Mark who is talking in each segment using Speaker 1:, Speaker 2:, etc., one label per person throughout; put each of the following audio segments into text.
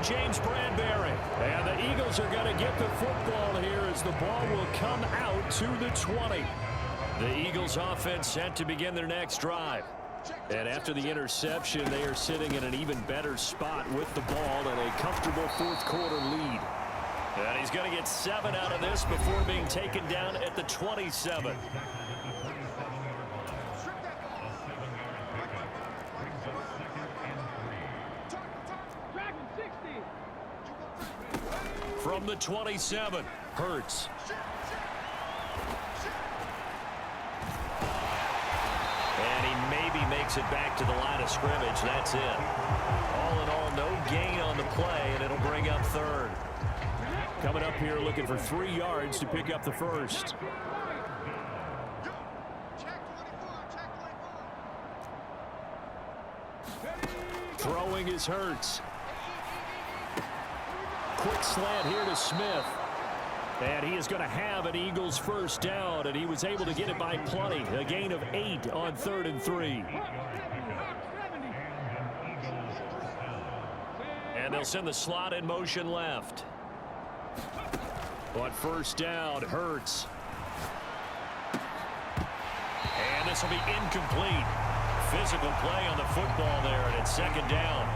Speaker 1: James Bradbury. And the Eagles are going to get the football here as the ball will come out to the 20. The Eagles offense set to begin their next drive. And after the interception, they are sitting in an even better spot with the ball and a comfortable fourth quarter lead. And he's going to get 7 out of this before being taken down at the 27. From the 27, Hurts. And he maybe makes it back to the line of scrimmage. That's it. All in all, no gain on the play, and it'll bring up third. Coming up here looking for 3 yards to pick up the first. Throwing is Hurts. Quick slant here to Smith. And he is going to have an Eagles first down, and he was able to get it by plenty. A gain of 8 on 3rd and 3. And they'll send the slot in motion left. But first down, Hurts. And this will be incomplete. Physical play on the football there, and it's 2nd down.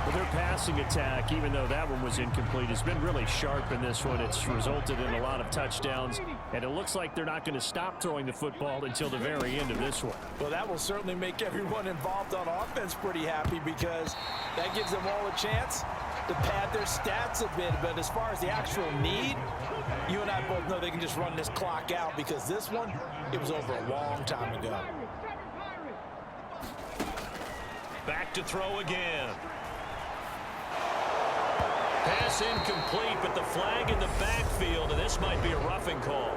Speaker 1: Well, their passing attack, even though that one was incomplete, has been really sharp in this one. It's resulted in a lot of touchdowns, and it looks like they're not going to stop throwing the football until the very end of this one.
Speaker 2: Well, that will certainly make everyone involved on offense pretty happy because that gives them all a chance to pad their stats a bit. But as far as the actual need, you and I both know they can just run this clock out because this one, it was over a long time ago.
Speaker 1: Back to throw again. Pass incomplete, but the flag in the backfield, and this might be a roughing call.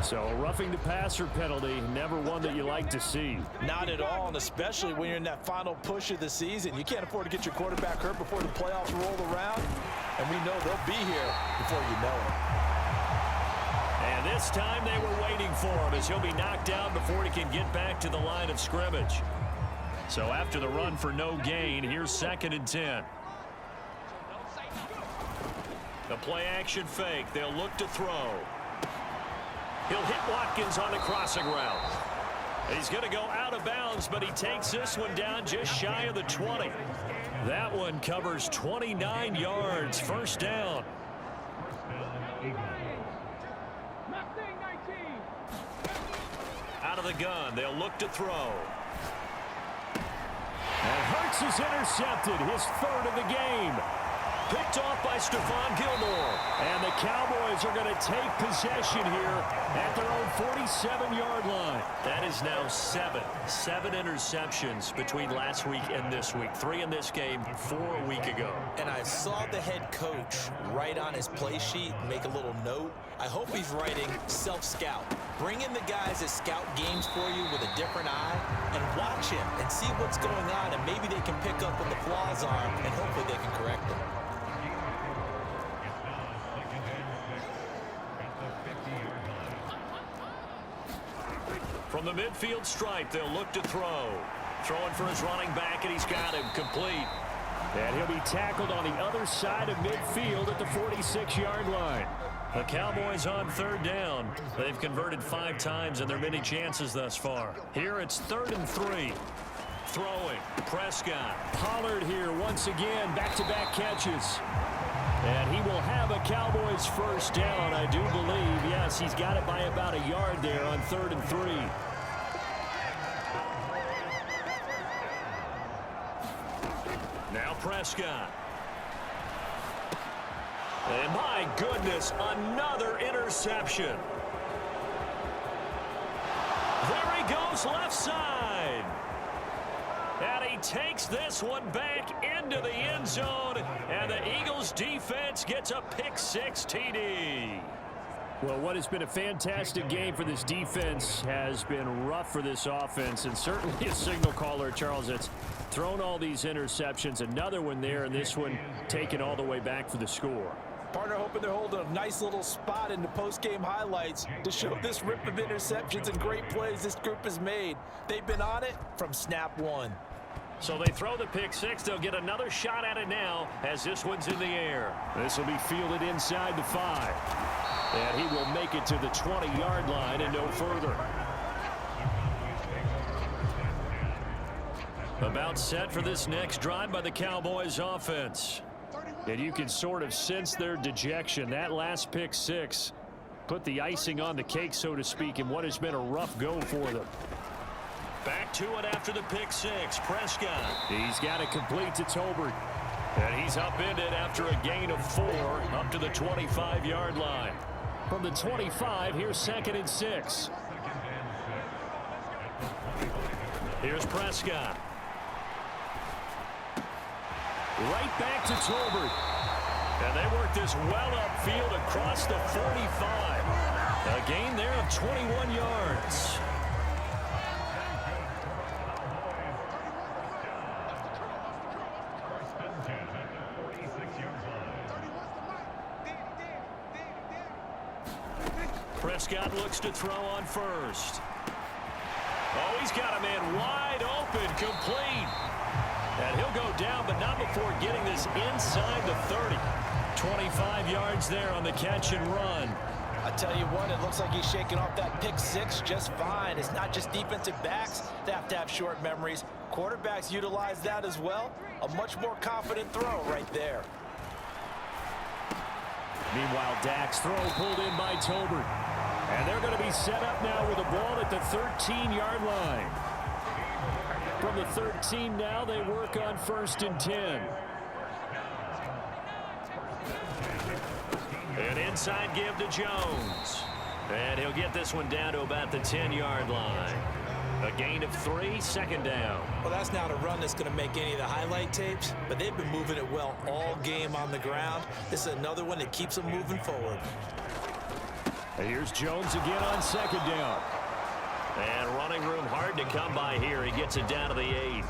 Speaker 1: So a roughing the passer penalty, never one that you like to see.
Speaker 2: Not at all, and especially when you're in that final push of the season. You can't afford to get your quarterback hurt before the playoffs roll around, and we know they'll be here before you know it.
Speaker 1: And this time they were waiting for him as he'll be knocked down before he can get back to the line of scrimmage. So after the run for no gain, here's 2nd and 10. The play action fake. They'll look to throw. He'll hit Watkins on the crossing route. He's going to go out of bounds, but he takes this one down just shy of the 20. That one covers 29 yards. First down. Out of the gun. They'll look to throw. And Hurts is intercepted, his 3rd of the game. Picked off by Stephon Gilmore. And the Cowboys are going to take possession here at their own 47-yard line. That is now 7 interceptions between last week and this week. 3 in this game, 4 a week ago.
Speaker 3: And I saw the head coach write on his play sheet, make a little note. I hope he's writing self-scout. Bring in the guys that scout games for you with a different eye and watch him and see what's going on, and maybe they can pick up what the flaws are, and hopefully they can correct them.
Speaker 1: From the midfield stripe, they'll look to throw. Throwing for his running back, and he's got him complete. And he'll be tackled on the other side of midfield at the 46-yard line. The Cowboys on 3rd down. They've converted 5 times in their many chances thus far. Here it's 3rd and 3. Throwing. Prescott. Pollard here once again. Back-to-back catches. And he will have a Cowboys first down, I do believe. Yes, he's got it by about a yard there on 3rd and 3. Now Prescott. And my goodness, another interception. There he goes, left side. And he takes this one back into the end zone. And the Eagles defense gets a pick-6 TD. Well, what has been a fantastic game for this defense has been rough for this offense, and certainly a signal caller, Charles, that's thrown all these interceptions. Another one there, and this one taken all the way back for the score.
Speaker 2: Partner hoping they're holding a nice little spot in the post-game highlights to show this rip of interceptions and great plays this group has made. They've been on it from snap one.
Speaker 1: So they throw the pick six. They'll get another shot at it now as this one's in the air. This will be fielded inside the 5. And he will make it to the 20-yard line and no further. About set for this next drive by the Cowboys offense. And you can sort of sense their dejection. That last pick six put the icing on the cake, so to speak, in what has been a rough go for them. Back to it after the pick six. Prescott. He's got it complete to Tolbert. And he's upended after a gain of 4 up to the 25-yard line. From the 25, here's 2nd and 6. Here's Prescott. Right back to Tolbert. And they work this well upfield across the 45. A gain there of 21 yards. Prescott looks to throw on first. Oh, he's got a man wide open, complete. And he'll go down, but not before getting this inside the 30. 25 yards there on the catch and run.
Speaker 2: I tell you what, it looks like he's shaking off that pick six just fine. It's not just defensive backs that have short memories. Quarterbacks utilize that as well. A much more confident throw right there.
Speaker 1: Meanwhile, Dak's throw pulled in by Tolbert. And they're going to be set up now with the ball at the 13-yard line. From the 13 now, they work on 1st and 10. An inside give to Jones. And he'll get this one down to about the 10-yard line. A gain of 3, 2nd down.
Speaker 3: Well, that's not a run that's going to make any of the highlight tapes, but they've been moving it well all game on the ground. This is another one that keeps them moving forward.
Speaker 1: And here's Jones again on 2nd down. And running room hard to come by here. He gets it down to the 8.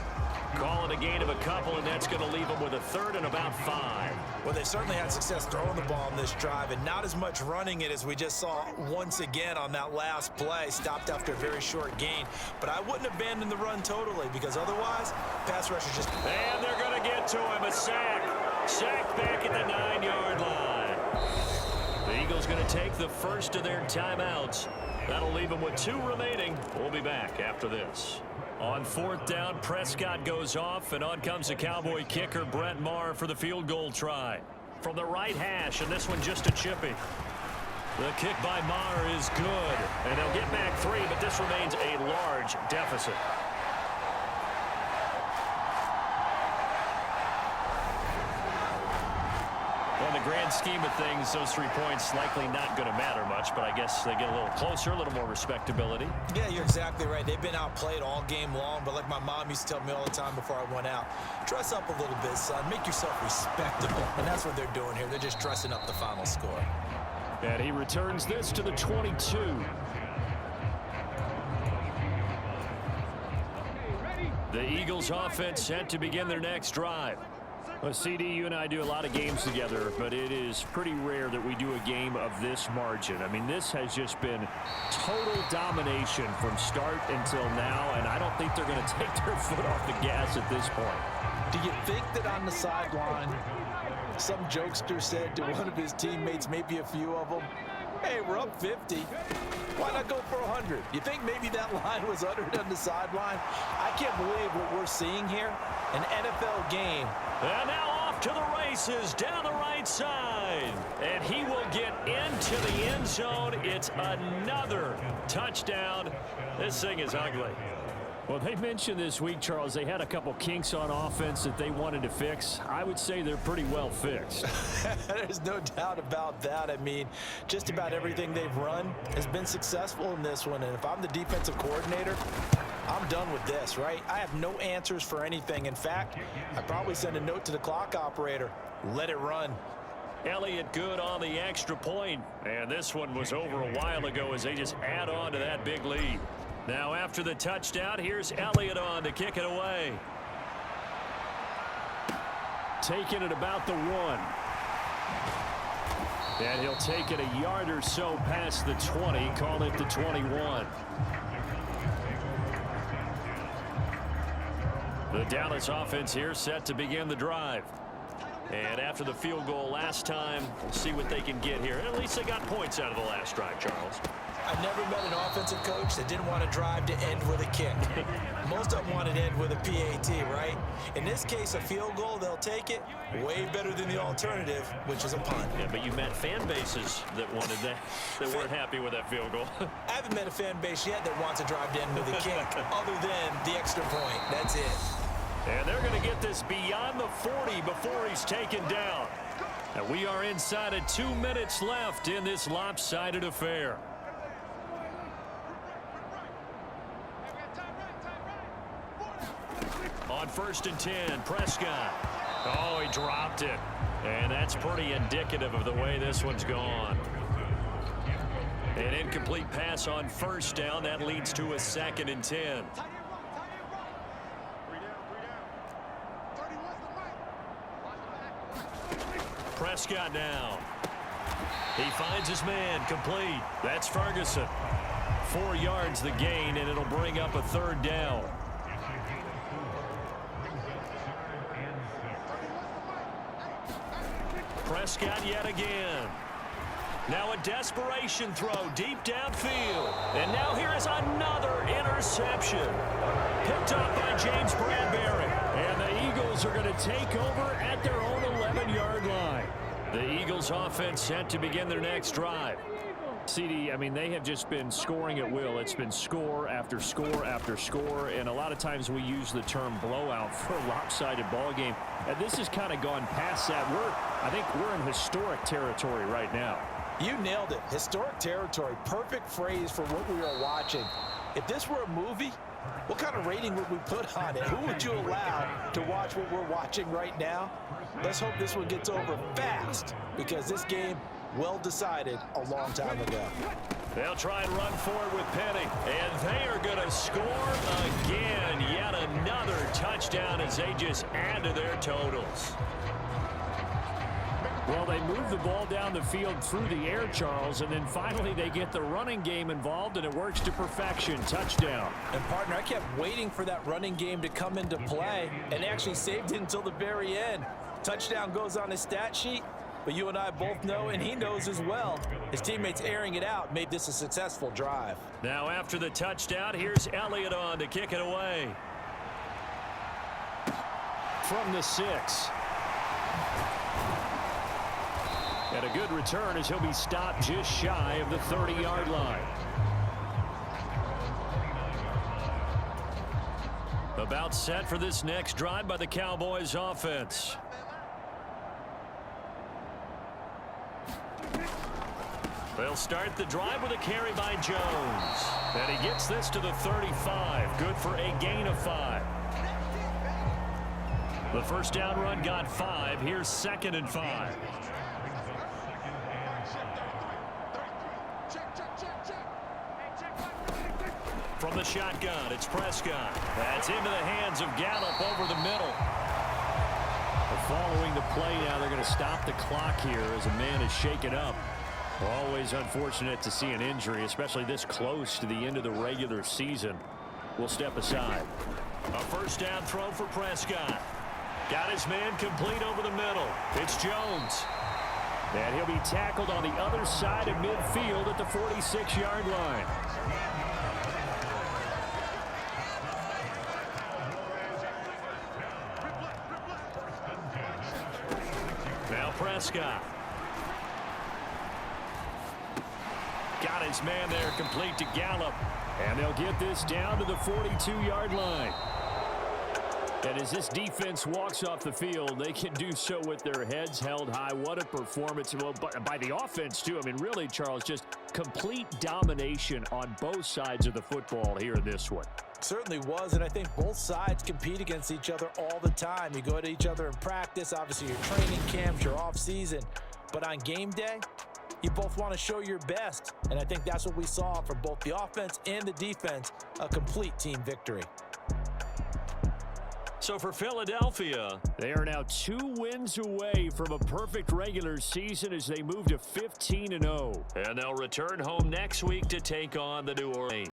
Speaker 1: Call it a gain of a couple, and that's going to leave him with a 3rd and about 5.
Speaker 3: Well, they certainly had success throwing the ball in this drive, and not as much running it as we just saw once again on that last play. Stopped after a very short gain. But I wouldn't abandon the run totally, because otherwise, pass rushers just...
Speaker 1: And they're going to get to him. A sack. Sack back at the 9-yard line. The Eagles going to take the first of their timeouts. That'll leave them with 2 remaining. We'll be back after this. On 4th down, Prescott goes off, and on comes the Cowboy kicker, Brett Maher, for the field goal try. From the right hash, and this one just a chippy. The kick by Maher is good, and they'll get back 3, but this remains a large deficit. In the grand scheme of things, those 3 points likely not going to matter much, but I guess they get a little closer, a little more respectability.
Speaker 3: Yeah, you're exactly right. They've been outplayed all game long, but like my mom used to tell me all the time before I went out, dress up a little bit, son. Make yourself respectable. And that's what they're doing here. They're just dressing up the final score.
Speaker 1: And he returns this to the 22. The Eagles offense set to begin their next drive. Well, CD, you and I do a lot of games together, but it is pretty rare that we do a game of this margin. I mean, this has just been total domination from start until now, and I don't think they're going to take their foot off the gas at this point.
Speaker 2: Do you think that on the sideline, some jokester said to one of his teammates, maybe a few of them, hey, we're up 50. Why not go for 100? You think maybe that line was uttered on the sideline? I can't believe what we're seeing here. An NFL game.
Speaker 1: And now off to the races down the right side. And he will get into the end zone. It's another touchdown. This thing is ugly. Well, they mentioned this week, Charles, they had a couple kinks on offense that they wanted to fix. I would say they're pretty well fixed.
Speaker 2: There's no doubt about that. I mean, just about everything they've run has been successful in this one. And if I'm the defensive coordinator, I'm done with this, right? I have no answers for anything. In fact, I'd probably send a note to the clock operator. Let it run.
Speaker 1: Elliott good on the extra point. And this one was over a while ago as they just add on to that big lead. Now after the touchdown, here's Elliott on to kick it away. Taking it about the 1. And he'll take it a yard or so past the 20, call it the 21. The Dallas offense here set to begin the drive. And after the field goal last time, we'll see what they can get here. And at least they got points out of the last drive, Charles.
Speaker 3: I've never met an offensive coach that didn't want to drive to end with a kick. Most of them want to end with a PAT, right? In this case, a field goal, they'll take it. Way better than the alternative, which is a punt.
Speaker 1: Yeah, but you met fan bases that wanted that, that weren't happy with that field goal.
Speaker 3: I haven't met a fan base yet that wants to drive to end with a kick, other than the extra point. That's it.
Speaker 1: And they're going to get this beyond the 40 before he's taken down. And we are inside of 2 minutes left in this lopsided affair. On 1st and 10, Prescott. Oh, he dropped it. And that's pretty indicative of the way this one's gone. An incomplete pass on 1st down. That leads to a 2nd and 10. Prescott now. He finds his man, complete. That's Ferguson. 4 yards the gain, and it'll bring up a 3rd down. Prescott yet again. Now a desperation throw deep downfield. And now here is another interception. Picked up by James Bradbury. And the Eagles are going to take over at their own 11-yard line. The Eagles offense set to begin their next drive. CD, I mean, they have just been scoring at will. It's been score after score after score, and a lot of times we use the term blowout for a lopsided ball game. And this has kind of gone past that. I think we're in historic territory right now.
Speaker 2: You nailed it. Historic territory. Perfect phrase for what we are watching. If this were a movie, what kind of rating would we put on it? Who would you allow to watch what we're watching right now? Let's hope this one gets over fast, because this game well decided a long time ago.
Speaker 1: They'll try and run forward with Penny, and they are going to score again. Yet another touchdown as they just add to their totals. Well, they move the ball down the field through the air, Charles, and then finally they get the running game involved, and it works to perfection. Touchdown.
Speaker 2: And, partner, I kept waiting for that running game to come into play, and actually saved it until the very end. Touchdown goes on his stat sheet, but you and I both know, and he knows as well, his teammates airing it out made this a successful drive.
Speaker 1: Now after the touchdown, here's Elliott on to kick it away. From the 6. And a good return as he'll be stopped just shy of the 30-yard line. About set for this next drive by the Cowboys offense. They'll start the drive with a carry by Jones. And he gets this to the 35. Good for a gain of 5. The first down run got 5. Here's 2nd and 5. From the shotgun, it's Prescott. That's into the hands of Gallup over the middle. Following the play now, they're going to stop the clock here as a man is shaken up. Always unfortunate to see an injury, especially this close to the end of the regular season. We'll step aside. A first down throw for Prescott. Got his man complete over the middle. It's Jones. And he'll be tackled on the other side of midfield at the 46-yard line. Now Prescott. Got his man there complete to Gallup. And they'll get this down to the 42-yard line. And as this defense walks off the field, they can do so with their heads held high. What a performance by the offense, too. I mean, really, Charles, just complete domination on both sides of the football here in this one.
Speaker 2: Certainly was, and I think both sides compete against each other all the time. You go to each other in practice, obviously your training camps, your off-season. But on game day, you both want to show your best. And I think that's what we saw from both the offense and the defense, a complete team victory.
Speaker 1: So for Philadelphia, they are now 2 wins away from a perfect regular season as they move to 15-0. And they'll return home next week to take on the New Orleans.